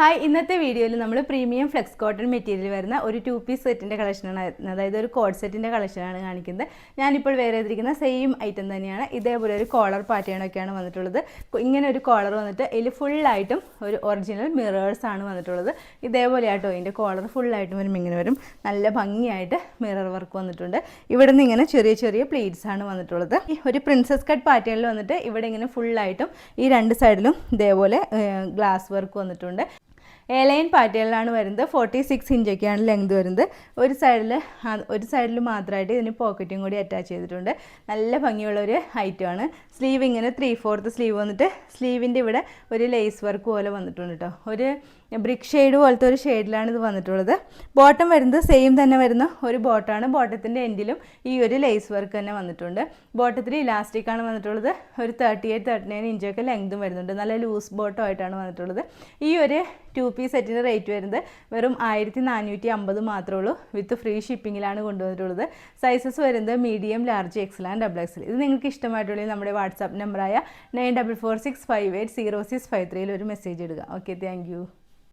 Hi, ഇന്നത്തെ വീഡിയോയിൽ നമ്മൾ പ്രീമിയം ഫ്ലെക്സ് കോട്ടൺ മെറ്റീരിയൽ വരുന്ന ഒരു 2 പീസ് സെറ്റിൻ്റെ കളക്ഷനാണ്, അതായത് ഒരു കോഡ് സെറ്റിൻ്റെ കളക്ഷനാണ് കാണിക്കുന്നത്. ഞാനിപ്പോൾ വേറെ ചെയ്തിരിക്കുന്ന സെയിം ഐറ്റം തന്നെയാണ്. ഇതേപോലെ ഒരു കോളർ പാറ്റേണൊക്കെയാണ് വന്നിട്ടുള്ളത്. ഇങ്ങനെ ഒരു കോളർ വന്നിട്ട് ഇതിൽ ഫുള്ളായിട്ടും ഒരു ഒറിജിനൽ മിറേഴ്സ് ആണ് വന്നിട്ടുള്ളത്. ഇതേപോലെ ആട്ടോ ഇതിൻ്റെ കോളർ ഫുള്ളായിട്ടും വരും, ഇങ്ങനെ വരും. നല്ല ഭംഗിയായിട്ട് മിറർ വർക്ക് വന്നിട്ടുണ്ട്. ഇവിടെ നിന്ന് ഇങ്ങനെ ചെറിയ ചെറിയ പ്ലീറ്റ്സ് ആണ് വന്നിട്ടുള്ളത്. ഒരു പ്രിൻസസ് കട്ട് പാറ്റേണിൽ വന്നിട്ട് ഇവിടെ ഇങ്ങനെ ഫുള്ളായിട്ടും ഈ രണ്ട് സൈഡിലും ഇതേപോലെ ഗ്ലാസ് വർക്ക് വന്നിട്ടുണ്ട്. എലൈൻ പാറ്റേണിലാണ് വരുന്നത്. 46 ഇഞ്ചൊക്കെയാണ് ലെങ്ത് വരുന്നത്. ഒരു സൈഡിൽ മാത്രമായിട്ട് ഇതിന് പോക്കറ്റും കൂടി അറ്റാച്ച് ചെയ്തിട്ടുണ്ട്. നല്ല ഭംഗിയുള്ള ഒരു ഐറ്റമാണ്. സ്ലീവ് ഇങ്ങനെ 3/4 സ്ലീവ് വന്നിട്ട് സ്ലീവിൻ്റെ ഇവിടെ ഒരു ലേസ് വർക്ക് പോലെ വന്നിട്ടുണ്ട് കേട്ടോ. ഒരു ബ്രിക്ക് ഷെയ്ഡ് പോലത്തെ ഒരു ഷെയ്ഡിലാണ് ഇത് വന്നിട്ടുള്ളത്. ബോട്ടം വരുന്നത് സെയിം തന്നെ വരുന്ന ഒരു ബോട്ടമാണ്. ബോട്ടത്തിൻ്റെ എൻഡിലും ഈ ഒരു ലേസ് വർക്ക് തന്നെ വന്നിട്ടുണ്ട്. ബോട്ടത്തിൽ ഇലാസ്റ്റിക്കാണ് വന്നിട്ടുള്ളത്. ഒരു 38-39 ഇഞ്ചൊക്കെ ലെങ്തും വരുന്നുണ്ട്. നല്ല ലൂസ് ബോട്ടം ആയിട്ടാണ് വന്നിട്ടുള്ളത്. ഈ ഒരു 2 പീസ് സെറ്റിൻ്റെ റേറ്റ് വരുന്നത് വെറും 1450 മാത്രമേ ഉള്ളൂ. വിത്ത് ഫ്രീ ഷിപ്പിങ്ങിലാണ് കൊണ്ടുവന്നിട്ടുള്ളത്. സൈസസ് വരുന്നത് medium, large, Excel and XXL. ഇത് നിങ്ങൾക്ക് ഇഷ്ടമായിട്ടുണ്ടെങ്കിൽ നമ്മുടെ വാട്സാപ്പ് നമ്പറായ 9446580653 ഒരു മെസ്സേജ് ഇടുക. Okay, thank you.